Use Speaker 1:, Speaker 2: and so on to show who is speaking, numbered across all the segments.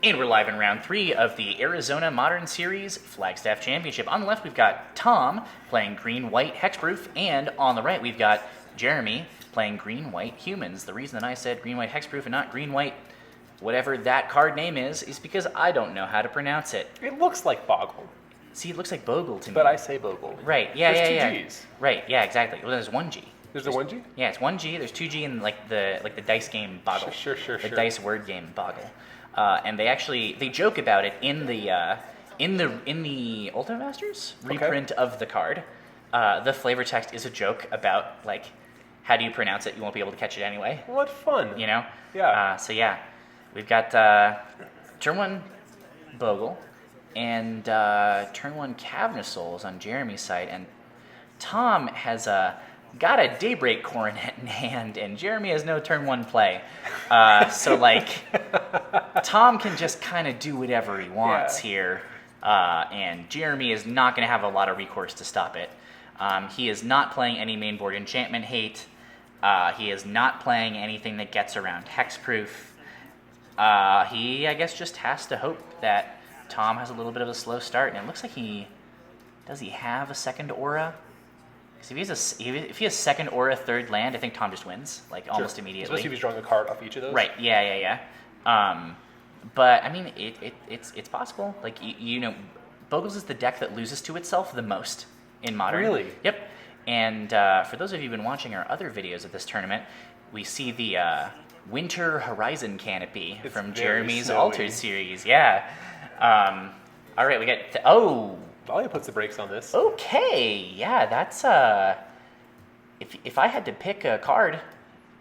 Speaker 1: And we're live in round 3 of the Arizona Modern Series Flagstaff Championship. On the left, we've got Tom playing green-white hexproof, and on the right, we've got Jeremy playing green-white humans. The reason that I said green-white hexproof and not green-white whatever that card name is because I don't know how to pronounce it.
Speaker 2: It looks like Boggle.
Speaker 1: See, it looks like Bogle to me.
Speaker 2: But I say Bogle.
Speaker 1: Right, yeah,
Speaker 2: There's
Speaker 1: yeah.
Speaker 2: two G's.
Speaker 1: Right, yeah, exactly. Well, there's one G.
Speaker 2: There's a 1G?
Speaker 1: Yeah, it's 1G. There's 2G in like the dice game Boggle.
Speaker 2: Sure.
Speaker 1: The dice word game Boggle. And they joke about it in the Ultimate Masters reprint of the card. The flavor text is a joke about like how do you pronounce it? You won't be able to catch it anyway.
Speaker 2: What fun!
Speaker 1: You know?
Speaker 2: Yeah.
Speaker 1: So yeah, we've got turn 1 Bogle and turn 1 Cavanagh Souls on Jeremy's side, and Tom has got a Daybreak Coronet in hand, and Jeremy has no turn 1 play. So, like, Tom can just kind of do whatever he wants here, and Jeremy is not going to have a lot of recourse to stop it. He is not playing any mainboard enchantment hate. He is not playing anything that gets around hexproof. He, I guess, just has to hope that Tom has a little bit of a slow start, and it looks like does he have a second aura? If he has second or a third land, I think Tom just wins, like almost immediately.
Speaker 2: Especially if he's drawing a card off each of those.
Speaker 1: Right. Yeah. But I mean, it's possible. Like you know, Bogles is the deck that loses to itself the most in Modern.
Speaker 2: Really?
Speaker 1: Yep. And for those of you who've been watching our other videos of this tournament, we see the Winter Horizon Canopy from Jeremy's
Speaker 2: snowy.
Speaker 1: Altered series. Yeah. All right, we got
Speaker 2: Valia puts the brakes on this.
Speaker 1: Okay, yeah, that's if I had to pick a card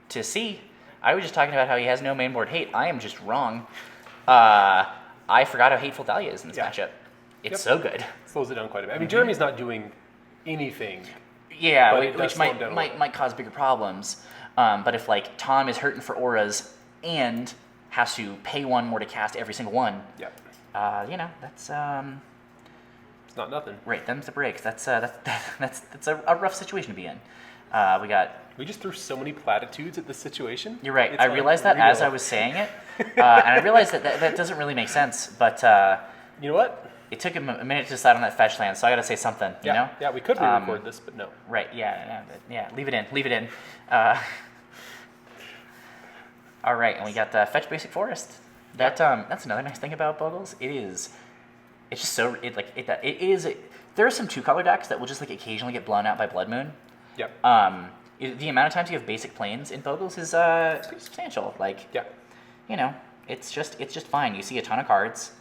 Speaker 1: to see, I was just talking about how he has no mainboard hate. I am just wrong. I forgot how hateful Thalia is in this matchup. It's so good.
Speaker 2: Slows it down quite a bit. I mean, Jeremy's not doing anything.
Speaker 1: Yeah, which might cause bigger problems. But if like Tom is hurting for auras and has to pay 1 more to cast every single one, you know, that's
Speaker 2: It's not nothing.
Speaker 1: Right, them's the breaks. That's a rough situation to be in. We
Speaker 2: just threw so many platitudes at this situation.
Speaker 1: You're right. I realized that as I was saying it, and I realized that doesn't really make sense. But
Speaker 2: you know what?
Speaker 1: It took him a minute to decide on that fetch land, so I got to say something. You know?
Speaker 2: Yeah, we could re-record this, but no.
Speaker 1: Right. Yeah. Leave it in. All right, and we got fetch basic forest. That's another nice thing about Bogles. It's just so there are some 2-color decks that will just like occasionally get blown out by Blood Moon.
Speaker 2: Yep.
Speaker 1: The amount of times you have basic planes in Bogles is pretty substantial. Like, you know, it's just fine. You see a ton of cards,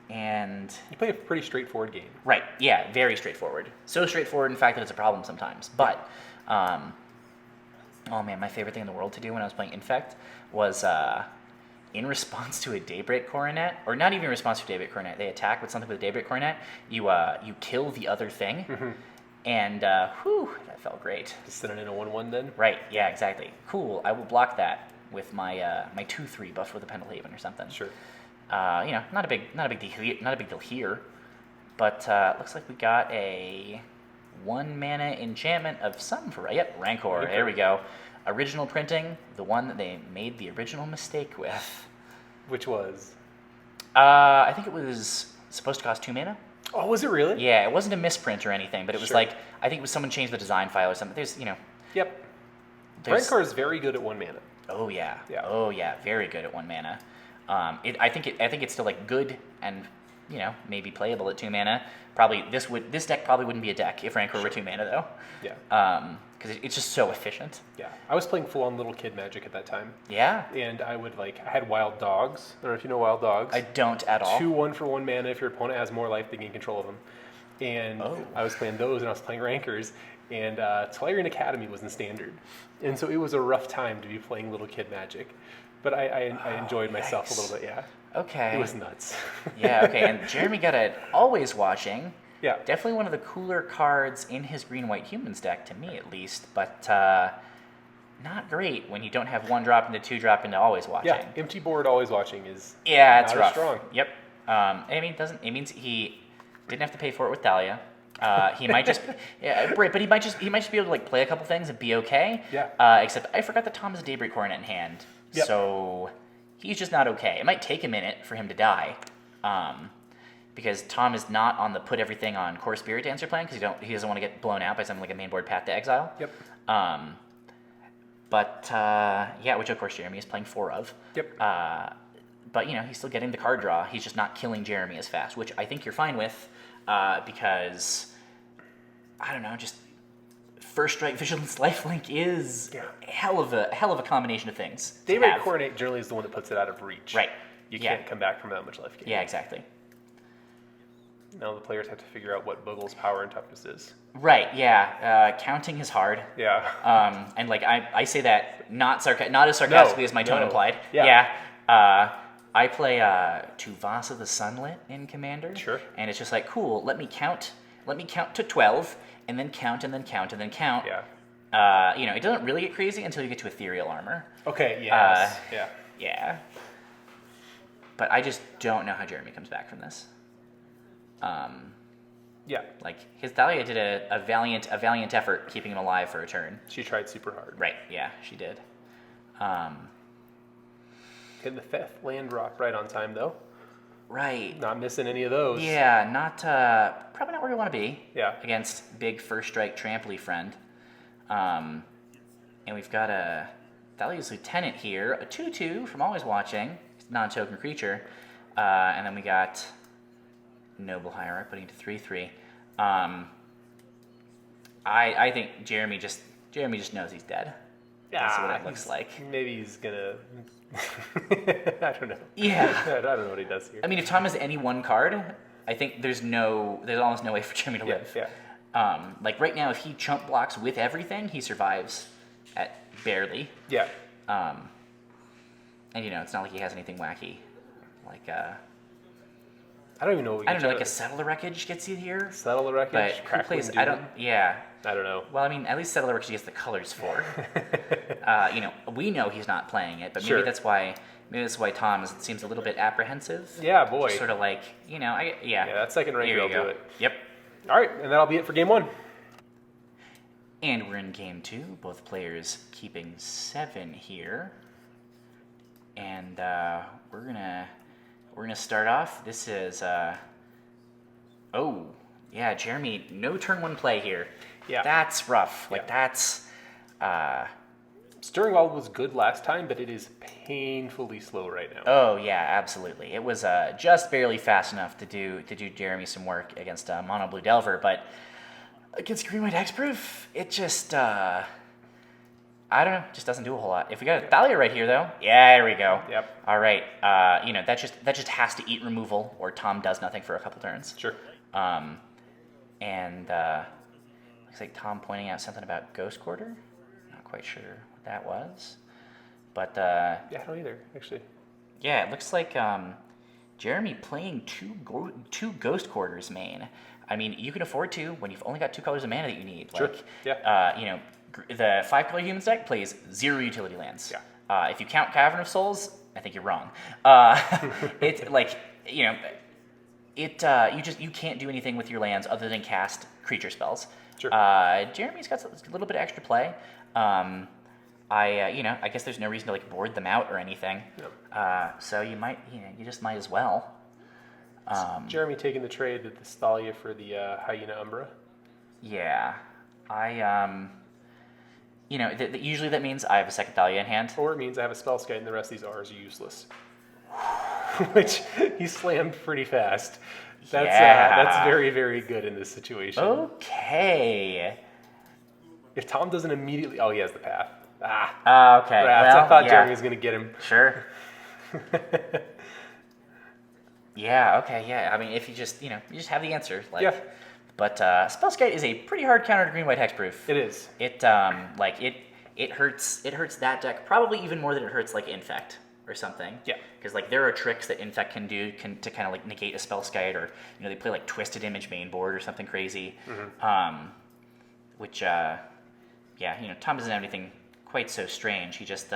Speaker 1: and
Speaker 2: you play a pretty straightforward game.
Speaker 1: Right. Yeah. Very straightforward. So straightforward, in fact, that it's a problem sometimes. But, oh man, my favorite thing in the world to do when I was playing Infect was. In response to a Daybreak Coronet, or not even in response to a Daybreak Coronet, they attack with something with a Daybreak Coronet, you kill the other thing, and that felt great.
Speaker 2: Just send it in a 1/1 then?
Speaker 1: Right, yeah, exactly. Cool, I will block that with my my 2/3 buff with a Pendlehaven or something.
Speaker 2: Sure.
Speaker 1: You know, not a big deal here, but looks like we got a 1-mana enchantment of some variety. Yep, Rancor, there we go. Original printing, the one that they made the original mistake with.
Speaker 2: Which was?
Speaker 1: I think it was supposed to cost 2 mana.
Speaker 2: Oh, was it really?
Speaker 1: Yeah, it wasn't a misprint or anything, but it was like, I think it was someone changed the design file or something. There's, you know.
Speaker 2: Yep. Rancor is very good at 1 mana.
Speaker 1: Oh, yeah. Oh, yeah, very good at 1 mana. I think it's still like good and, you know, maybe playable at 2 mana. Probably this deck probably wouldn't be a deck if Rancor were 2 mana though.
Speaker 2: Yeah.
Speaker 1: Because it's just so efficient.
Speaker 2: Yeah, I was playing full-on Little Kid Magic at that time.
Speaker 1: Yeah.
Speaker 2: And I had Wild Dogs. I don't know if you know Wild Dogs.
Speaker 1: I don't at all.
Speaker 2: 2/1 for 1 mana. If your opponent has more life, they gain control of them. And I was playing those, and I was playing Rancors. And Tolarian Academy was in Standard. And so it was a rough time to be playing Little Kid Magic. But I enjoyed myself a little bit, yeah.
Speaker 1: Okay.
Speaker 2: It was nuts.
Speaker 1: Yeah, okay. And Jeremy got it Always Watching.
Speaker 2: Yeah.
Speaker 1: Definitely one of the cooler cards in his green-white humans deck, to me at least, but not great when you don't have 1-drop into 2-drop into Always Watching.
Speaker 2: Yeah, empty board Always Watching is
Speaker 1: it's
Speaker 2: not
Speaker 1: rough.
Speaker 2: as strong.
Speaker 1: Yep. It means he didn't have to pay for it with Thalia. He might just, but he might just be able to like play a couple things and be okay.
Speaker 2: Yeah.
Speaker 1: Except I forgot that Tom has a Daybreak Coronet in hand.
Speaker 2: Yep.
Speaker 1: So he's just not okay. It might take a minute for him to die, because Tom is not on the put everything on Core Spirit Dancer plan because he doesn't want to get blown out by something like a mainboard Path to Exile.
Speaker 2: Yep.
Speaker 1: Which of course Jeremy is playing 4 of.
Speaker 2: Yep.
Speaker 1: But he's still getting the card draw. He's just not killing Jeremy as fast, which I think you're fine with, because I don't know, just First Strike Vigilance Lifelink is a hell of a combination of things.
Speaker 2: Daybreak Coordinate generally is the one that puts it out of reach.
Speaker 1: Right.
Speaker 2: You can't come back from that much life gain.
Speaker 1: Yeah, exactly.
Speaker 2: Now the players have to figure out what Bogles' power and toughness is.
Speaker 1: Right, yeah. Counting is hard.
Speaker 2: Yeah.
Speaker 1: And I say that not as sarcastically as my tone implied.
Speaker 2: Yeah.
Speaker 1: I play Tuvasa the Sunlit in Commander.
Speaker 2: Sure.
Speaker 1: And it's just like, cool, let me count to 12, and then count, and then count, and then count.
Speaker 2: Yeah.
Speaker 1: It doesn't really get crazy until you get to Ethereal Armor.
Speaker 2: Okay, yes.
Speaker 1: Yeah. But I just don't know how Jeremy comes back from this.
Speaker 2: Yeah.
Speaker 1: Like, his Thalia did a valiant effort keeping him alive for a turn.
Speaker 2: She tried super hard.
Speaker 1: Right, yeah, she did.
Speaker 2: Getting the 5th land drop right on time, though.
Speaker 1: Right.
Speaker 2: Not missing any of those.
Speaker 1: Yeah, probably not where we want to be.
Speaker 2: Yeah.
Speaker 1: Against big first strike trampoline friend. And we've got a Thalia's Lieutenant here, a 2/2 from Always Watching, non-token creature. And then we got Noble Hierarch putting it to 3/3. I think Jeremy just knows he's dead. That's what it looks like.
Speaker 2: Maybe he's gonna. I don't know.
Speaker 1: Yeah.
Speaker 2: I don't know what he does here.
Speaker 1: I mean, if Tom has any one card, I think there's almost no way for Jeremy to live.
Speaker 2: Yeah.
Speaker 1: Right now, if he chump blocks with everything, he survives at barely.
Speaker 2: Yeah.
Speaker 1: And it's not like he has anything wacky, like
Speaker 2: I don't even know what we
Speaker 1: I don't know, like a Settle the Wreckage gets you here.
Speaker 2: Settle the Wreckage.
Speaker 1: But who plays? I don't know. Well, I mean, at least Settle the Wreckage gets the colors for. We know he's not playing it, but maybe that's why. Maybe that's why Tom seems a little bit apprehensive.
Speaker 2: Yeah, boy.
Speaker 1: Just sort of like,
Speaker 2: Yeah, that second rank will do it.
Speaker 1: Yep.
Speaker 2: All right, and that'll be it for game 1.
Speaker 1: And we're in game 2. Both players keeping 7 here, and we're gonna start off. This is Jeremy, no turn 1 play here.
Speaker 2: Yeah,
Speaker 1: that's rough. That's.
Speaker 2: Stirring Wild was good last time, but it is painfully slow right now.
Speaker 1: Oh yeah, absolutely. It was just barely fast enough to do Jeremy some work against Mono Blue Delver, but against Green White Hexproof, it just I don't know, just doesn't do a whole lot. If we got a Thalia right here though, there we go.
Speaker 2: Yep.
Speaker 1: All right. That just has to eat removal, or Tom does nothing for a couple turns.
Speaker 2: Sure.
Speaker 1: Looks like Tom pointing out something about Ghost Quarter. Not quite sure what that was, but
Speaker 2: I don't either, actually.
Speaker 1: Yeah, it looks like Jeremy playing two Ghost Quarters main. I mean, you can afford to when you've only got 2 colors of mana that you need.
Speaker 2: Sure.
Speaker 1: Like,
Speaker 2: yeah.
Speaker 1: The 5-color Humans deck plays 0 utility lands.
Speaker 2: Yeah.
Speaker 1: If you count Cavern of Souls, I think you're wrong. It's like, you can't do anything with your lands other than cast creature spells.
Speaker 2: Sure.
Speaker 1: Jeremy's got a little bit of extra play. I guess there's no reason to like board them out or anything.
Speaker 2: Yep.
Speaker 1: So you just might as well.
Speaker 2: Jeremy taking the trade with the Thalia for the Hyena Umbra.
Speaker 1: Yeah, usually that means I have a second Thalia in hand.
Speaker 2: Or it means I have a Spellskite and the rest of these R's are useless. Which he slammed pretty fast. That's very, very good in this situation.
Speaker 1: Okay.
Speaker 2: If Tom doesn't immediately... Oh, he has the path.
Speaker 1: Okay. Well,
Speaker 2: I thought Jeremy was going to get him.
Speaker 1: Sure. Yeah, okay, yeah. I mean, if you just have the answer. Like,
Speaker 2: yeah.
Speaker 1: But Spellskite is a pretty hard counter to Green-White Hexproof.
Speaker 2: It is.
Speaker 1: It hurts that deck probably even more than it hurts like Infect or something.
Speaker 2: Yeah.
Speaker 1: Because like there are tricks that Infect can do to kind of like negate a Spellskite, or they play like Twisted Image main board or something crazy. Mm-hmm. Which Tom doesn't have anything quite so strange. He just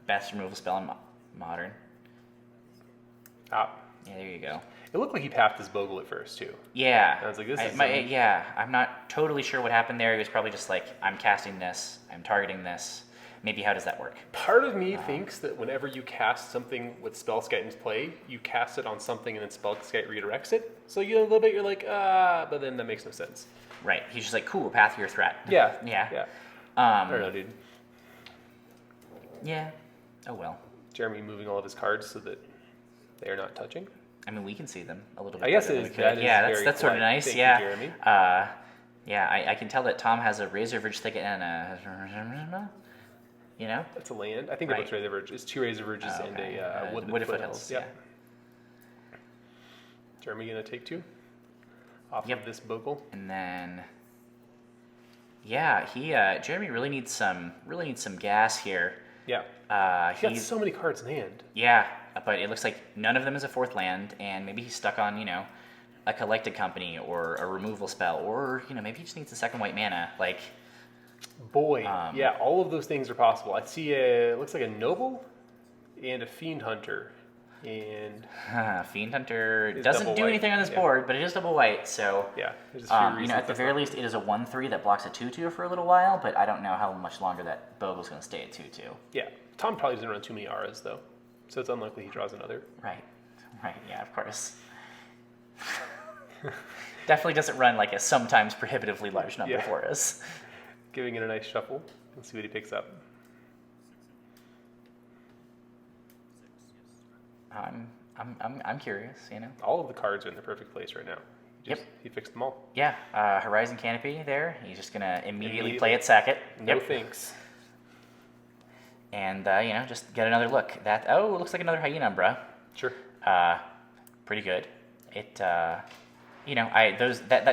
Speaker 1: best removal spell in Modern. Yeah, there you go.
Speaker 2: It looked like he pathed his Bogle at first too.
Speaker 1: Yeah.
Speaker 2: I was like,
Speaker 1: I'm not totally sure what happened there. He was probably just like, I'm casting this, I'm targeting this. maybe how does that work?
Speaker 2: Part of me thinks that whenever you cast something with Spellskite in play, you cast it on something and then Spellskite redirects it. So you know, a little bit, you're like, but then that makes no sense.
Speaker 1: Right. He's just like, cool, path your threat.
Speaker 2: Yeah.
Speaker 1: Yeah.
Speaker 2: I don't know, dude.
Speaker 1: Yeah. Oh, well.
Speaker 2: Jeremy moving all of his cards so that they are not touching.
Speaker 1: I mean, we can see them a little bit.
Speaker 2: I guess
Speaker 1: better
Speaker 2: it
Speaker 1: than
Speaker 2: is.
Speaker 1: we could.
Speaker 2: That
Speaker 1: Yeah,
Speaker 2: is
Speaker 1: that's sort of
Speaker 2: very
Speaker 1: nice.
Speaker 2: polite.
Speaker 1: Yeah.
Speaker 2: Thank you, Jeremy.
Speaker 1: Yeah, I can tell that Tom has a Razor Verge Thicket and a, you know?
Speaker 2: That's a land. I think the book's Razor Verge. It's 2 Razor Verges and a Wooded Foothills.
Speaker 1: Yeah.
Speaker 2: Jeremy gonna take 2 off of this Bogle.
Speaker 1: And then, yeah, Jeremy really needs some gas here.
Speaker 2: Yeah. He's got so many cards in hand.
Speaker 1: Yeah, but it looks like none of them is a 4th land, and maybe he's stuck on, a Collected Company or a removal spell, or, maybe he just needs a 2nd white mana. Like,
Speaker 2: boy, yeah, all of those things are possible. I see it looks like a Noble and a Fiend Hunter. And
Speaker 1: Fiend Hunter doesn't do anything on this board, but it is double white, so
Speaker 2: yeah, there's a few reasons.
Speaker 1: At the very least, it is a 1/3 that blocks a 2/2 for a little while, but I don't know how much longer that Bogle's going to stay at 2/2.
Speaker 2: Yeah, Tom probably doesn't run too many auras though, so it's unlikely he draws another.
Speaker 1: Right, yeah, of course. Definitely doesn't run like a sometimes prohibitively large number for us.
Speaker 2: Giving it a nice shuffle. Let's see what he picks up.
Speaker 1: I'm curious,
Speaker 2: All of the cards are in the perfect place right now. He fixed them all.
Speaker 1: Yeah, Horizon Canopy there. He's just gonna immediately play it, sack it.
Speaker 2: No thanks.
Speaker 1: And just get another look. It looks like another Hyena Umbra.
Speaker 2: Sure.
Speaker 1: Pretty good. It that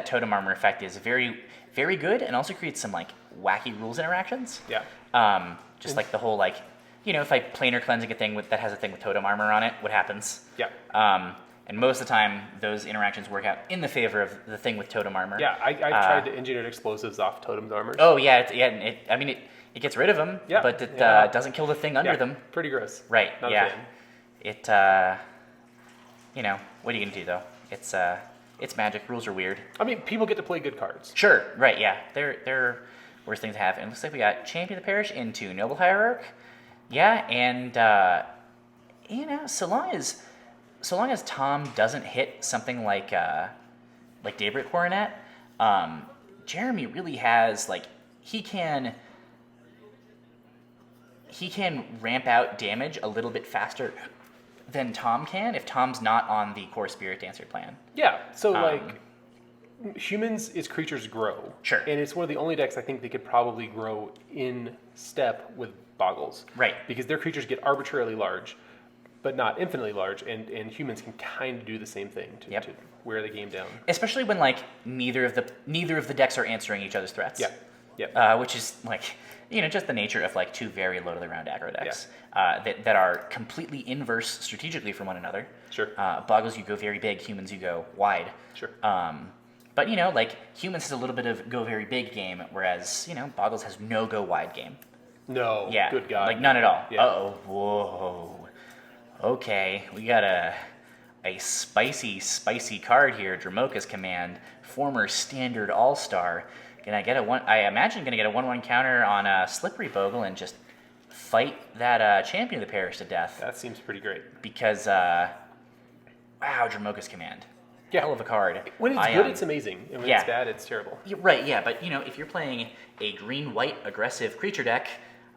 Speaker 1: totem armor effect is very, very good, and also creates some like wacky rules interactions.
Speaker 2: Yeah.
Speaker 1: Just like the whole like, if I planar cleansing a thing that has a thing with totem armor on it, what happens?
Speaker 2: Yeah.
Speaker 1: And most of the time, those interactions work out in the favor of the thing with totem armor.
Speaker 2: Yeah, I've tried to engineer explosives off totem armor.
Speaker 1: Oh yeah, it gets rid of them, but it doesn't kill the thing under them.
Speaker 2: Pretty gross.
Speaker 1: Right.
Speaker 2: Not a fan.
Speaker 1: It what are you gonna do though? It's Magic. Rules are weird.
Speaker 2: I mean, people get to play good cards.
Speaker 1: Sure. Right. Yeah. They're worst things to have. And it looks like we got Champion of the Parish into Noble Hierarch. Yeah, and so long as Tom doesn't hit something like Daybreak Coronet, Jeremy really has he can ramp out damage a little bit faster than Tom can if Tom's not on the core Spirit Dancer plan.
Speaker 2: Yeah, so humans is creatures grow.
Speaker 1: Sure.
Speaker 2: And it's one of the only decks I think they could probably grow in step with Bogles.
Speaker 1: Right.
Speaker 2: Because their creatures get arbitrarily large, but not infinitely large, and humans can kind of do the same thing to wear the game down.
Speaker 1: Especially when neither of the decks are answering each other's threats.
Speaker 2: Yeah. Yeah.
Speaker 1: Which is just the nature of 2 very low to the round aggro decks that are completely inverse strategically from one another.
Speaker 2: Sure.
Speaker 1: Boggles, you go very big. Humans, you go wide.
Speaker 2: Sure.
Speaker 1: But humans has a little bit of go very big game, whereas Boggles has no go wide game.
Speaker 2: No.
Speaker 1: Yeah.
Speaker 2: Good God.
Speaker 1: None at all.
Speaker 2: Yeah.
Speaker 1: Uh-oh. Whoa. Okay, we got a spicy card here. Dramoka's Command, former standard all-star. I imagine gonna get a 1/1 counter on a Slippery Bogle and just fight that Champion of the Parish to death.
Speaker 2: That seems pretty great.
Speaker 1: Because wow, Dramoka's Command.
Speaker 2: Yeah.
Speaker 1: Hell of a card.
Speaker 2: When it's good, it's amazing. And when it's bad, it's terrible.
Speaker 1: Right, yeah, but if you're playing a green-white aggressive creature deck,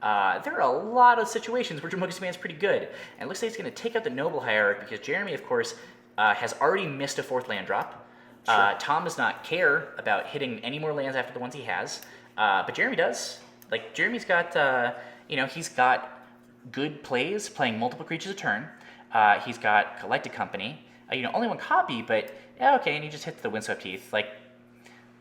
Speaker 1: there are a lot of situations where Dramoka's Command is pretty good. And it looks like it's going to take out the Noble Hierarch because Jeremy, of course, has already missed a 4th land drop. Sure. Tom does not care about hitting any more lands after the ones he has, but Jeremy does. Jeremy's got, he's got good plays, playing multiple creatures a turn. He's got Collected Company. Only 1 copy, but yeah, okay, and he just hits the Windswept Heath.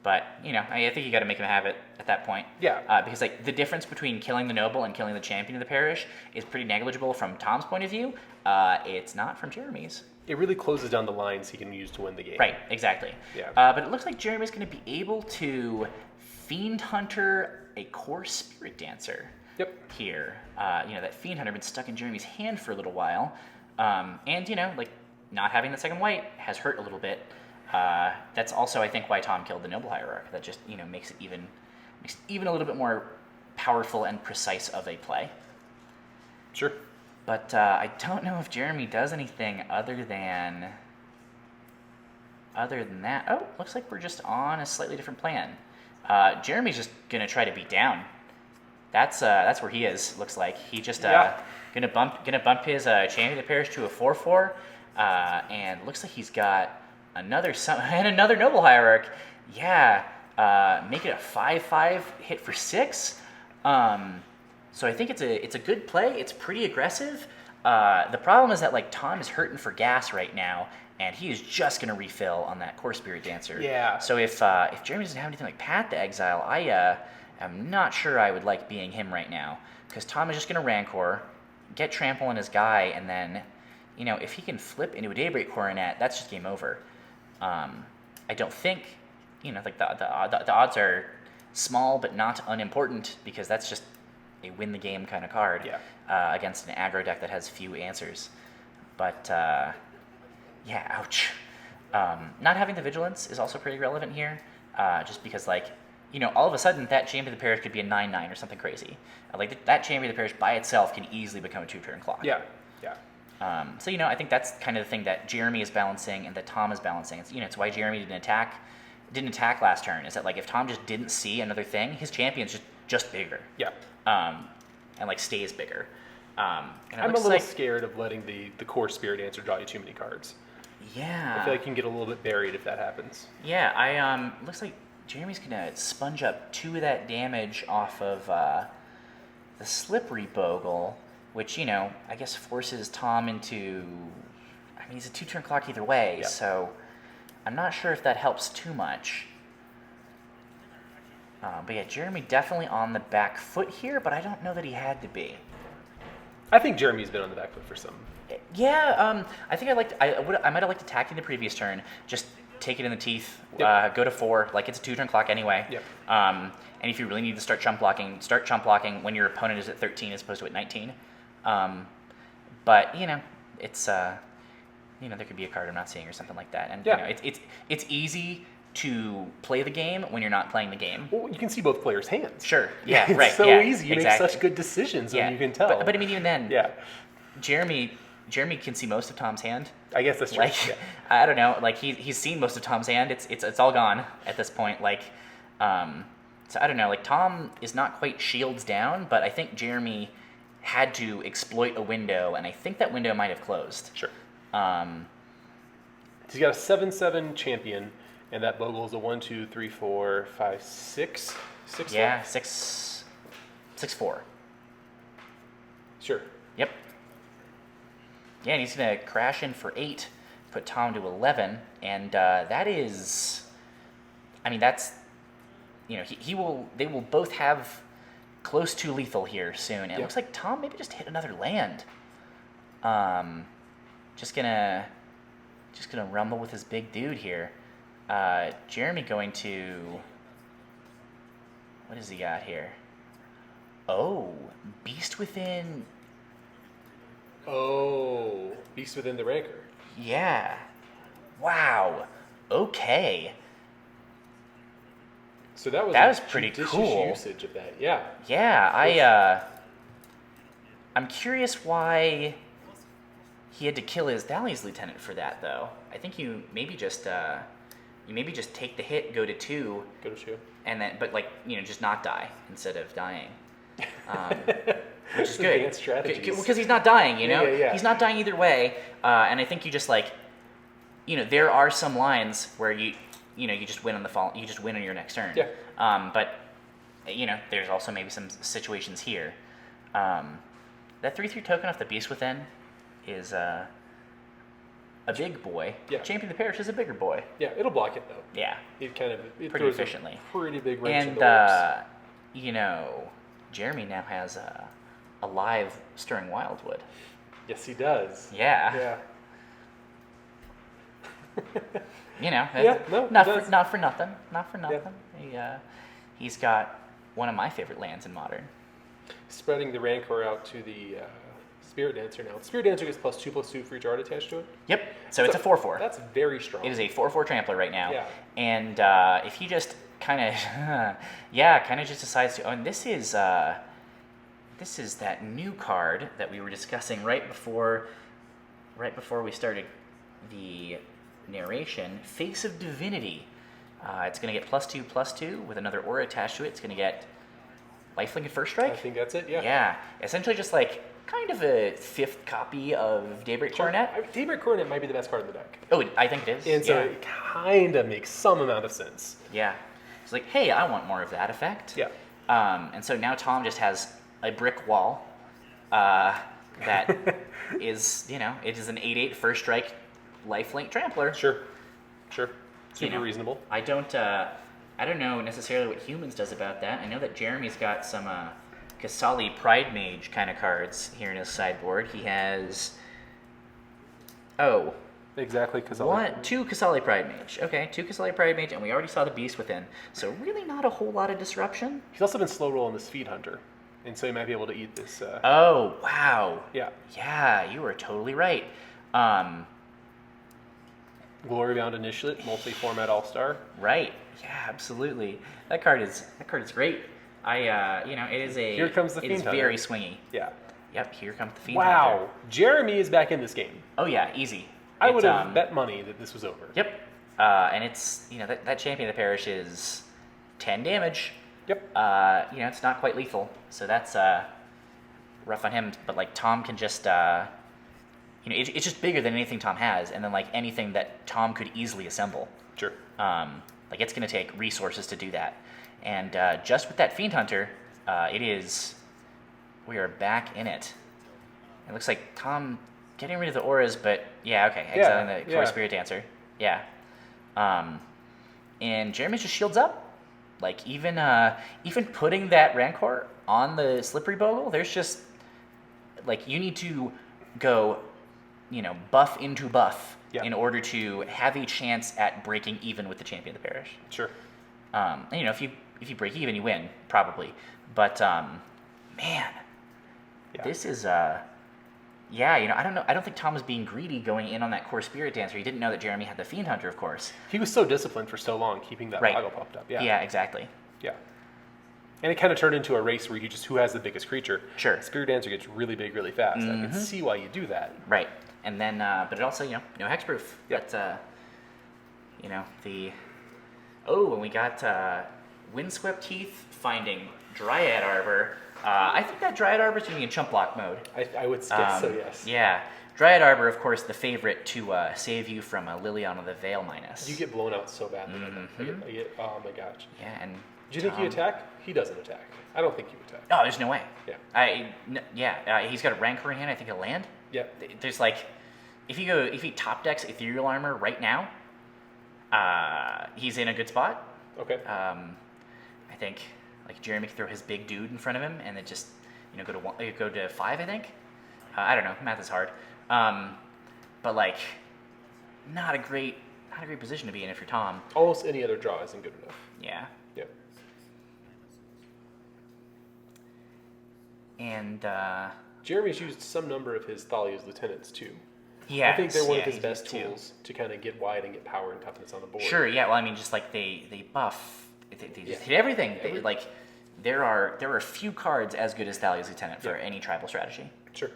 Speaker 1: But, I think you got to make him have it at that point.
Speaker 2: Yeah.
Speaker 1: Because, the difference between killing the Noble and killing the Champion of the Parish is pretty negligible from Tom's point of view. It's not from Jeremy's.
Speaker 2: It really closes down the lines he can use to win the game.
Speaker 1: Right, exactly.
Speaker 2: Yeah.
Speaker 1: But it looks like Jeremy's going to be able to Fiend Hunter a core Spirit Dancer.
Speaker 2: Yep.
Speaker 1: Here. That Fiend Hunter been stuck in Jeremy's hand for a little while. And, not having the 2nd white has hurt a little bit. That's also, I think, why Tom killed the Noble Hierarch. That just, makes it even a little bit more powerful and precise of a play.
Speaker 2: Sure.
Speaker 1: But I don't know if Jeremy does anything other than that. Oh, looks like we're just on a slightly different plan. Jeremy's just gonna try to beat down. That's where he is. Looks like he just gonna bump his champion of the parish to a 4/4, and looks like he's got another noble hierarch. Yeah, make it a 5/5 hit for 6. So I think it's a good play. It's pretty aggressive. The problem is that like Tom is hurting for gas right now, and he is just gonna refill on that Core Spirit Dancer.
Speaker 2: Yeah.
Speaker 1: So if Jeremy doesn't have anything like Path to Exile, I'm not sure I would like being him right now, because Tom is just gonna Rancor, get Trample on his guy, and then, if he can flip into a Daybreak Coronet, that's just game over. I don't think, like the odds are small but not unimportant, because that's just a win the game kind of card against an aggro deck that has few answers. But ouch. Not having the Vigilance is also pretty relevant here, just because all of a sudden that Champion of the Parish could be a 9/9 or something crazy. That Champion of the Parish by itself can easily become a 2-turn clock.
Speaker 2: Yeah.
Speaker 1: So I think that's kind of the thing that Jeremy is balancing and that Tom is balancing. It's why Jeremy didn't attack last turn. Is that if Tom just didn't see another thing, his champion's just bigger.
Speaker 2: Yeah.
Speaker 1: And stays bigger. And
Speaker 2: I'm a little scared of letting the Core Spirit Dancer draw you too many cards.
Speaker 1: Yeah.
Speaker 2: I feel like you can get a little bit buried if that happens.
Speaker 1: Yeah, looks like Jeremy's gonna sponge up 2 of that damage off of the Slippery Bogle, which, I guess forces Tom into... he's a 2-turn clock either way, so I'm not sure if that helps too much. But yeah, Jeremy definitely on the back foot here, but I don't know that he had to be.
Speaker 2: I think Jeremy's been on the back foot for some.
Speaker 1: Yeah, I think I might have liked attacking the previous turn, just take it in the teeth, go to 4, it's a 2-turn clock anyway.
Speaker 2: Yep.
Speaker 1: And if you really need to start chump blocking when your opponent is at 13 as opposed to at 19. But it's there could be a card I'm not seeing or something like that, and it's easy to play the game when you're not playing the game.
Speaker 2: Well, you can see both players' hands.
Speaker 1: Sure. Yeah.
Speaker 2: It's
Speaker 1: right.
Speaker 2: so
Speaker 1: yeah,
Speaker 2: easy. You
Speaker 1: exactly.
Speaker 2: make such good decisions when you can tell.
Speaker 1: But even then, Jeremy can see most of Tom's hand.
Speaker 2: I guess that's true.
Speaker 1: I don't know. He's seen most of Tom's hand. It's all gone at this point. So I don't know. Tom is not quite shields down, but I think Jeremy had to exploit a window, and I think that window might have closed.
Speaker 2: Sure. He's got a 7/7 champion, and that Bogle's a 1, 2, 3, 4, 5, 6. 6.
Speaker 1: Yeah, 6, 4.
Speaker 2: Sure.
Speaker 1: Yep. Yeah, and he's gonna crash in for 8, put Tom to 11, and that is, that's, they will both have close to lethal here soon. It looks like Tom maybe just hit another land. Just gonna rumble with his big dude here. Jeremy going to, what has he got here? Oh, Beast Within.
Speaker 2: Oh, Beast Within the Rancor.
Speaker 1: Yeah. Wow. Okay.
Speaker 2: So that was
Speaker 1: pretty
Speaker 2: judicious
Speaker 1: cool.
Speaker 2: Usage of that. Yeah.
Speaker 1: Yeah, I'm curious why he had to kill his Thales lieutenant for that, though. I think you maybe just take the hit, go to 2.
Speaker 2: Go to 2.
Speaker 1: And then, but just not die instead of dying. Which is good.
Speaker 2: Advanced strategies.
Speaker 1: Because he's not dying,
Speaker 2: Yeah.
Speaker 1: He's not dying either way. And I think you just there are some lines where you just win on the fall. You just win on your next turn.
Speaker 2: Yeah.
Speaker 1: But there's also maybe some situations here. That 3/3 token off the Beast Within is a big boy.
Speaker 2: Yeah.
Speaker 1: Champion of the Parish is a bigger boy.
Speaker 2: Yeah, it'll block it though.
Speaker 1: Yeah.
Speaker 2: It
Speaker 1: pretty
Speaker 2: throws
Speaker 1: efficiently.
Speaker 2: A pretty big wrench in the works.
Speaker 1: Jeremy now has a live Stirring Wildwood.
Speaker 2: Yes, he does.
Speaker 1: Yeah.
Speaker 2: Yeah.
Speaker 1: Not for nothing.
Speaker 2: Yeah.
Speaker 1: He's got one of my favorite lands in Modern.
Speaker 2: Spreading the Rancor out to the Spirit Dancer now. The Spirit Dancer gets +2/+2 for each art attached to it.
Speaker 1: Yep. So it's a 4/4.
Speaker 2: That's very strong.
Speaker 1: It is a 4/4 trampler right now.
Speaker 2: Yeah.
Speaker 1: And if he just kind of, yeah, kind of just decides to. Oh, and this is that new card that we were discussing right before we started the narration. Face of Divinity. It's going to get +2/+2 with another aura attached to it. It's going to get lifelink and first strike.
Speaker 2: I think that's it. Yeah.
Speaker 1: Yeah, essentially just like kind of a 5th copy of Daybreak Coronet.
Speaker 2: Daybreak Coronet might be the best card in the deck.
Speaker 1: Oh, I think it is.
Speaker 2: And so it kind of makes some amount of sense.
Speaker 1: Yeah. It's like, hey, I want more of that effect.
Speaker 2: Yeah.
Speaker 1: And so now Tom just has a brick wall that is, it is an 8/8 first strike lifelink trampler.
Speaker 2: Sure. Super reasonable.
Speaker 1: I don't know necessarily what Humans does about that. I know that Jeremy's got some Kasali Pride Mage kind of cards here in his sideboard. He has
Speaker 2: Exactly, Kasali.
Speaker 1: 2 Kasali Pride Mage. Okay, 2 Kasali Pride Mage, and we already saw the Beast Within. So really not a whole lot of disruption.
Speaker 2: He's also been slow rolling this Feed Hunter, and so he might be able to eat this.
Speaker 1: Oh, wow.
Speaker 2: Yeah.
Speaker 1: Yeah, you were totally right.
Speaker 2: Glory Bound Initiate, multi-format all-star.
Speaker 1: Right. Yeah, absolutely. That card is great. It is a.
Speaker 2: Here comes the Fiend
Speaker 1: It's
Speaker 2: Hunter.
Speaker 1: very swingy.
Speaker 2: Yeah.
Speaker 1: Yep. Here comes the Fiend
Speaker 2: Wow.
Speaker 1: Hunter.
Speaker 2: Jeremy is back in this game.
Speaker 1: Oh yeah, easy.
Speaker 2: I would have bet money that this was over.
Speaker 1: Yep. And it's that Champion of the Parish is 10 damage.
Speaker 2: Yep.
Speaker 1: It's not quite lethal, so that's rough on him. But like Tom can just it's just bigger than anything Tom has, and then like anything that Tom could easily assemble.
Speaker 2: Sure.
Speaker 1: Like it's going to take resources to do that, and just with that Fiend Hunter, we are back in it. It looks like Tom getting rid of the auras, but exiling the Core Spirit Dancer. Yeah. And Jeremy just shields up. Like even putting that Rancor on the Slippery Bogle, there's just like you need to go, buff into buff in order to have a chance at breaking even with the Champion of the Parish.
Speaker 2: Sure.
Speaker 1: And if you break even, you win probably. But man, this is I don't know. I don't think Tom was being greedy going in on that Core Spirit Dancer. He didn't know that Jeremy had the Fiend Hunter, of course.
Speaker 2: He was so disciplined for so long, keeping that Boggle popped up. Yeah.
Speaker 1: Yeah, exactly.
Speaker 2: Yeah. And it kind of turned into a race where who has the biggest creature.
Speaker 1: Sure.
Speaker 2: Spirit Dancer gets really big really fast. I can see why you do that.
Speaker 1: Right. And then, but it also, no hexproof.
Speaker 2: Yep.
Speaker 1: But, and we got Windswept Teeth finding Dryad Arbor. I think that Dryad Arbor is going to be in chump block mode.
Speaker 2: I would guess so, yes.
Speaker 1: Yeah. Dryad Arbor, of course, the favorite to save you from Liliana the Veil minus.
Speaker 2: You get blown out so badly. I get, oh my gosh.
Speaker 1: Yeah, and
Speaker 2: do you think you attack? He doesn't attack. I don't think you attack.
Speaker 1: Oh, there's no way.
Speaker 2: Yeah.
Speaker 1: He's got a Rancor in hand. I think he'll land.
Speaker 2: Yeah.
Speaker 1: There's like, if he top decks Ethereal Armor right now, he's in a good spot.
Speaker 2: Okay.
Speaker 1: I think like Jeremy can throw his big dude in front of him and then just go to 5. I think. I don't know. Math is hard. But like, not a great position to be in if you're Tom.
Speaker 2: Almost any other draw isn't good enough.
Speaker 1: Yeah.
Speaker 2: Yep.
Speaker 1: And
Speaker 2: Jeremy's used some number of his Thalia's lieutenants too.
Speaker 1: Yeah,
Speaker 2: I think they're one of his best tools to kind of get wide and get power and toughness on the board.
Speaker 1: Sure. Yeah. Well, I mean, just like they buff. They just hit everything. There are few cards as good as Thalia's Lieutenant for any tribal strategy.
Speaker 2: Sure.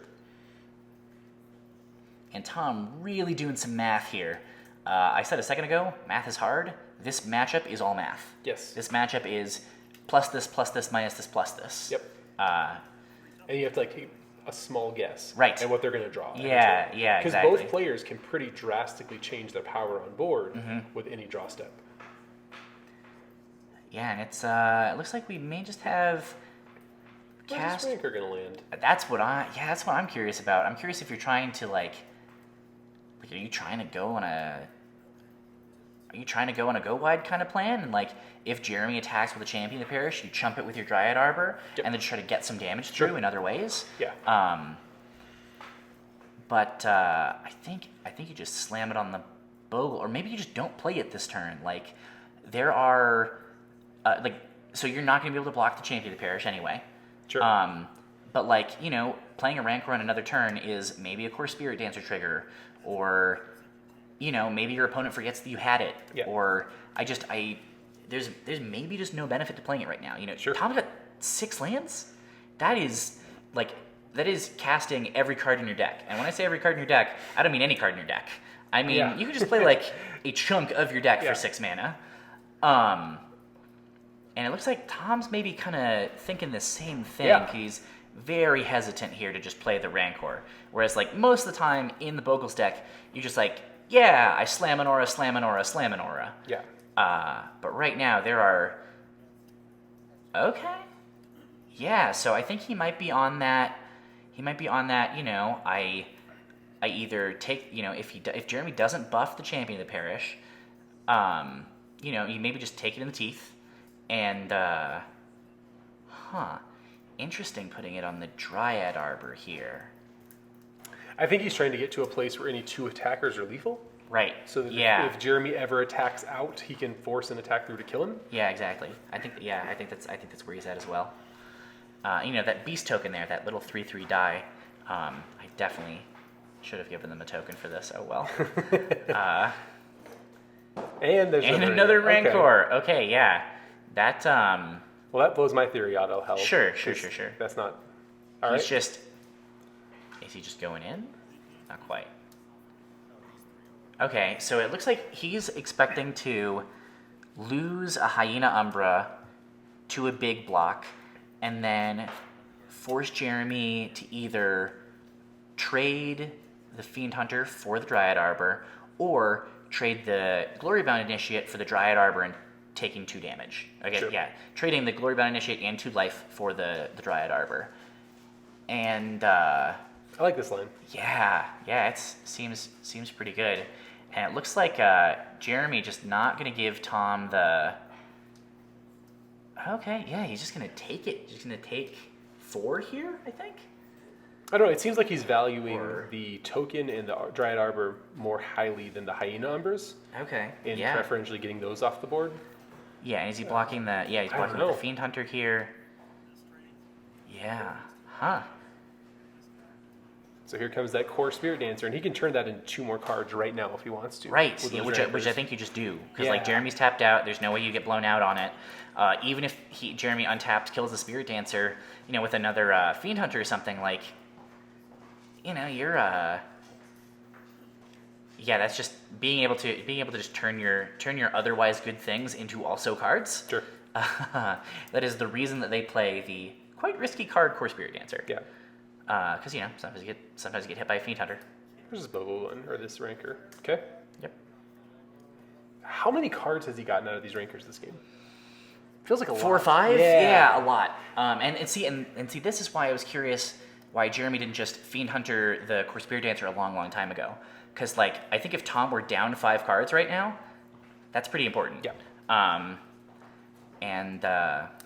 Speaker 1: And Tom really doing some math here. I said a second ago, math is hard. This matchup is all math.
Speaker 2: Yes.
Speaker 1: This matchup is plus this, minus this, plus this.
Speaker 2: Yep. And you have to take a small guess.
Speaker 1: Right.
Speaker 2: And what they're going to draw.
Speaker 1: Yeah, exactly.
Speaker 2: Because both players can pretty drastically change their power on board with any draw step.
Speaker 1: Yeah, and it's it looks like we may just have
Speaker 2: Where's this Rancor going to land?
Speaker 1: That's what I'm curious about. I'm curious if you're trying to are you trying to go on a go wide kind of plan, and like if Jeremy attacks with a Champion of the Parish, you chump it with your Dryad Arbor and then try to get some damage through in other ways.
Speaker 2: Yeah.
Speaker 1: But I think you just slam it on the Bogle, or maybe you just don't play it this turn. Like there are so you're not going to be able to block the Champion of the Parish anyway.
Speaker 2: Sure.
Speaker 1: But playing a Rancor on another turn is maybe a Core Spirit Dancer trigger, or maybe your opponent forgets that you had it, or there's maybe just no benefit to playing it right now.
Speaker 2: Sure.
Speaker 1: Tom's got 6 lands. That is casting every card in your deck. And when I say every card in your deck, I don't mean any card in your deck. I mean you can just play like a chunk of your deck for 6 mana. And it looks like Tom's maybe kind of thinking the same thing.
Speaker 2: Yeah.
Speaker 1: He's very hesitant here to just play the Rancor. Whereas like most of the time in the Bogles deck, you're just like, yeah, I slam an aura, slam an aura, slam an aura.
Speaker 2: Yeah.
Speaker 1: But right now there are... Okay. Yeah, so I think he might be on that. I either take, if Jeremy doesn't buff the Champion of the Parish, you maybe just take it in the teeth. And, interesting putting it on the Dryad Arbor here.
Speaker 2: I think he's trying to get to a place where any 2 attackers are lethal.
Speaker 1: Right.
Speaker 2: So that if Jeremy ever attacks out, he can force an attack through to kill him.
Speaker 1: Yeah, exactly. I think that's where he's at as well. That beast token there, that little 3/3 die. I definitely should have given them a token for this. Oh well.
Speaker 2: And there's
Speaker 1: another Rancor. Okay, yeah. That
Speaker 2: Well, that blows my theory out of hell.
Speaker 1: Sure.
Speaker 2: That's not. All right.
Speaker 1: Is he just going in? Not quite. Okay, so it looks like he's expecting to lose a Hyena Umbra to a big block, and then force Jeremy to either trade the Fiend Hunter for the Dryad Arbor, or trade the Glorybound Initiate for the Dryad Arbor and taking 2 damage. Okay,
Speaker 2: Sure.
Speaker 1: Yeah, trading the Glorybound Initiate and 2 life for the Dryad Arbor. And
Speaker 2: I like this line.
Speaker 1: yeah, it seems pretty good. And it looks like Jeremy just not going to give Tom the... Okay, yeah, he's just going to take it. He's going to take 4 here, I think.
Speaker 2: I don't know. It seems like he's valuing the token and the Dryad Arbor more highly than the Hyena Umbras.
Speaker 1: Okay,
Speaker 2: And
Speaker 1: yeah.
Speaker 2: preferentially getting those off the board.
Speaker 1: Yeah, and is he blocking the... Yeah, he's blocking with the Fiend Hunter here. Yeah,
Speaker 2: So here comes that core Spirit Dancer, and he can turn that into 2 more cards right now if he wants to.
Speaker 1: Right, yeah, which I think you just do. Because like Jeremy's tapped out, there's no way you get blown out on it. Even if Jeremy untapped kills the Spirit Dancer, with another Fiend Hunter or something, like, you're that's just being able to just turn your otherwise good things into also cards.
Speaker 2: Sure.
Speaker 1: That is the reason that they play the quite risky card Core Spirit Dancer.
Speaker 2: Yeah.
Speaker 1: Because sometimes you get hit by a Fiend Hunter.
Speaker 2: Here's this Bogle one, or this Ranker. Okay.
Speaker 1: Yep.
Speaker 2: How many cards has he gotten out of these Rankers this game? Feels like a
Speaker 1: 4 or 5? Yeah, a lot. And see, this is why I was curious why Jeremy didn't just Fiend Hunter the Core Spirit Dancer a long, long time ago. Because, like, I think if Tom were down 5 cards right now, that's pretty important.
Speaker 2: Yeah.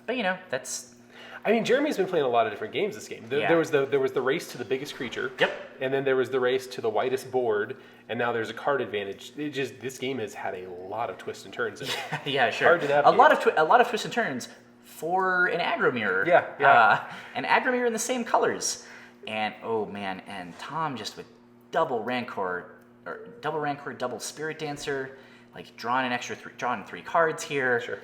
Speaker 1: But that's...
Speaker 2: I mean, Jeremy's been playing a lot of different games this game. There was the race to the biggest creature.
Speaker 1: Yep.
Speaker 2: And then there was the race to the widest board, and now there's a card advantage. This game has had a lot of twists and turns in it.
Speaker 1: Yeah, sure.
Speaker 2: Hard to navigate.
Speaker 1: A lot of twists and turns for an aggro mirror.
Speaker 2: Yeah.
Speaker 1: An aggro mirror in the same colors. And oh man, and Tom just with double Rancor, double Spirit Dancer, like drawing 3 cards here.
Speaker 2: Sure.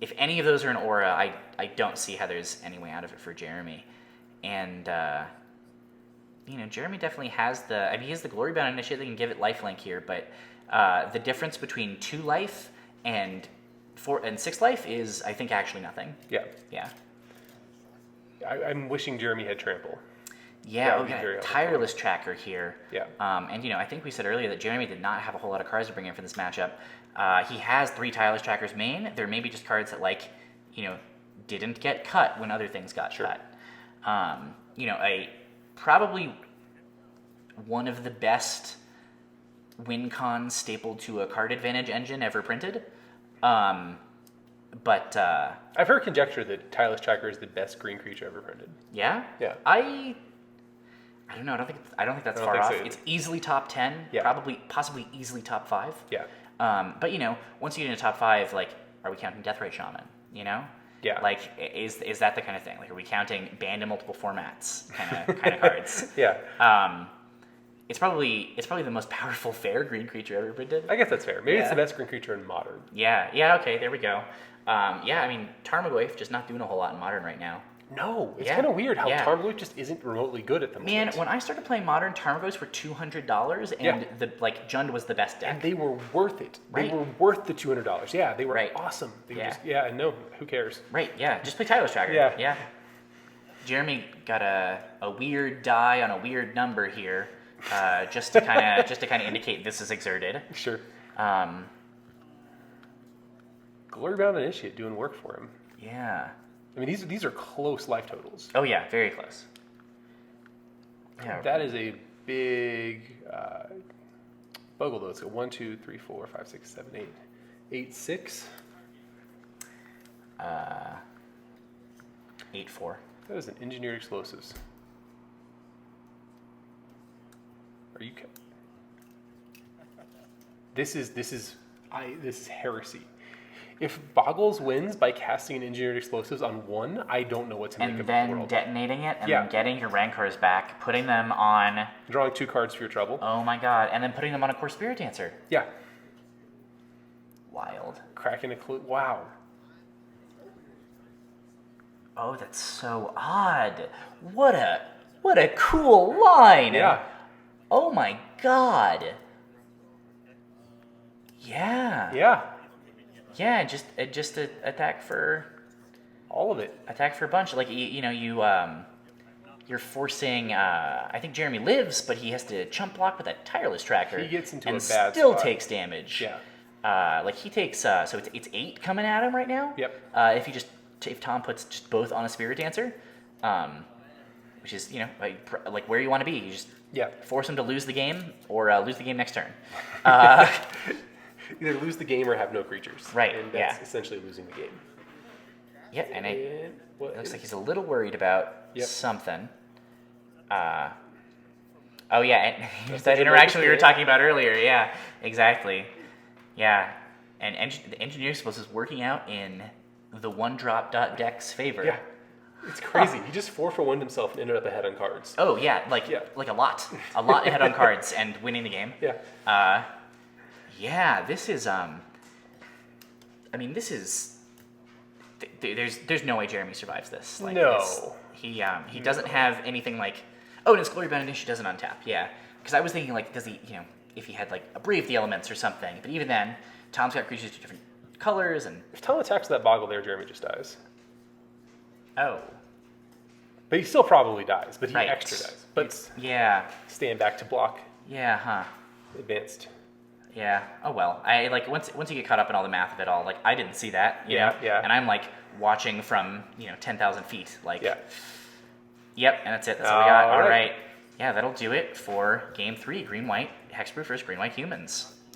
Speaker 1: If any of those are an aura, I don't see how there's any way out of it for Jeremy. And Jeremy definitely has he has the Glorybound Initiate that can give it lifelink here, but the difference between 2 life and 4 and 6 life is, I think, actually nothing.
Speaker 2: Yeah.
Speaker 1: Yeah.
Speaker 2: I'm wishing Jeremy had Trample.
Speaker 1: Yeah, okay. Tireless Tracker here.
Speaker 2: Yeah.
Speaker 1: And I think we said earlier that Jeremy did not have a whole lot of cards to bring in for this matchup. He has 3 Tireless Trackers main. There may be just cards that didn't get cut when other things got cut. Probably one of the best win cons stapled to a card advantage engine ever printed. But
Speaker 2: I've heard conjecture that Tireless Tracker is the best green creature ever printed.
Speaker 1: Yeah?
Speaker 2: Yeah.
Speaker 1: I don't know. I don't think that's far off.
Speaker 2: So.
Speaker 1: It's easily top 10.
Speaker 2: Yeah.
Speaker 1: Possibly easily top 5.
Speaker 2: Yeah.
Speaker 1: But once you get into top 5, like, are we counting Deathray Shaman?
Speaker 2: Yeah.
Speaker 1: Like, is that the kind of thing? Like, are we counting banned in multiple formats kind of cards?
Speaker 2: Yeah.
Speaker 1: It's probably the most powerful fair green creature ever printed.
Speaker 2: I guess that's fair. Maybe it's
Speaker 1: Yeah.
Speaker 2: the best green creature in Modern.
Speaker 1: Yeah, okay, there we go. Yeah, I mean, Tarmogoyf just not doing a whole lot in Modern right now.
Speaker 2: No, it's
Speaker 1: Yeah.
Speaker 2: kind of weird how
Speaker 1: Yeah.
Speaker 2: Tarmogoyf just isn't remotely good at the
Speaker 1: Man,
Speaker 2: moment.
Speaker 1: when I started playing Modern, Tarmogoyfs were $200, and
Speaker 2: Yeah.
Speaker 1: Jund was the best deck.
Speaker 2: And they were worth it. They
Speaker 1: Right.
Speaker 2: were worth the $200. Yeah, they were
Speaker 1: Right.
Speaker 2: awesome. They were
Speaker 1: Yeah.
Speaker 2: just, yeah, and no, who cares?
Speaker 1: Right, yeah, just play Tyler's Tracker.
Speaker 2: Yeah.
Speaker 1: Jeremy got a weird die on a weird number here, just to kind of indicate this is exerted.
Speaker 2: Sure.
Speaker 1: Um,
Speaker 2: Glorybound Initiate doing work for him.
Speaker 1: yeah.
Speaker 2: I mean, these are close life totals.
Speaker 1: Oh yeah, very close. Yeah.
Speaker 2: That is a big Bogle, though. It's a 1, 2, 3, 4, 5, 6, 7, 8. 8, 6.
Speaker 1: 8-4.
Speaker 2: That is an engineered explosives. Are you? This is heresy. If Bogles wins by casting an engineered explosives on 1, I don't know what to make
Speaker 1: And
Speaker 2: of the
Speaker 1: then
Speaker 2: world.
Speaker 1: detonating it, and
Speaker 2: Yeah.
Speaker 1: then getting your Rancors back, putting them on.
Speaker 2: Drawing 2 cards for your trouble.
Speaker 1: Oh my god! And then putting them on a Core Spirit Dancer.
Speaker 2: Yeah.
Speaker 1: Wild.
Speaker 2: Cracking a clue. Wow.
Speaker 1: Oh, that's so odd. What a cool line.
Speaker 2: Yeah.
Speaker 1: Oh my god. Yeah.
Speaker 2: Yeah.
Speaker 1: Yeah, just attack for
Speaker 2: All of it.
Speaker 1: a bunch. Like you're forcing. I think Jeremy lives, but he has to chump block with that Tireless Tracker.
Speaker 2: He gets into
Speaker 1: and
Speaker 2: a bad
Speaker 1: still
Speaker 2: spot.
Speaker 1: takes damage.
Speaker 2: Yeah.
Speaker 1: Like he takes. So it's 8 coming at him right now.
Speaker 2: Yep.
Speaker 1: If Tom puts just both on a Spirit Dancer, which is like where you want to be. You just
Speaker 2: Yeah.
Speaker 1: force him to lose the game or lose the game next turn.
Speaker 2: Either lose the game or have no creatures.
Speaker 1: Right,
Speaker 2: And that's
Speaker 1: yeah.
Speaker 2: essentially losing the game.
Speaker 1: Yeah, and it
Speaker 2: And what
Speaker 1: looks
Speaker 2: is-
Speaker 1: like he's a little worried about
Speaker 2: Yep.
Speaker 1: something. Oh yeah, and
Speaker 2: That's
Speaker 1: that
Speaker 2: the
Speaker 1: interaction we were
Speaker 2: game.
Speaker 1: talking about earlier. Yeah, exactly. Yeah, and the Engineer Explosives working out in the 1-drop deck's favor.
Speaker 2: Yeah. It's crazy. He just 4-for-1'd himself and ended up ahead on cards.
Speaker 1: Oh yeah, like a lot ahead on cards and winning the game.
Speaker 2: Yeah.
Speaker 1: Yeah, this is I mean, this is there's no way Jeremy survives this. Like,
Speaker 2: No.
Speaker 1: He doesn't have anything like, oh, and his Glorybound Initiate doesn't untap. Yeah, because I was thinking like, does he, if he had like a Brave the Elements or something? But even then, Tom's got creatures of different colors and
Speaker 2: If Tom attacks that Boggle there, Jeremy just dies.
Speaker 1: oh,
Speaker 2: But he still probably dies, but he
Speaker 1: Right.
Speaker 2: extra dies. But
Speaker 1: yeah,
Speaker 2: stand back to block.
Speaker 1: yeah, huh.
Speaker 2: Advanced.
Speaker 1: Yeah. Oh well. I like once you get caught up in all the math of it all, like I didn't see that. You know?
Speaker 2: Yeah.
Speaker 1: And I'm like watching from 10,000 feet. Like.
Speaker 2: Yeah.
Speaker 1: Yep. And that's it. That's all we got.
Speaker 2: All
Speaker 1: All
Speaker 2: right.
Speaker 1: right. Yeah, that'll do it for Game 3. Green White Hexproof versus Green White Humans.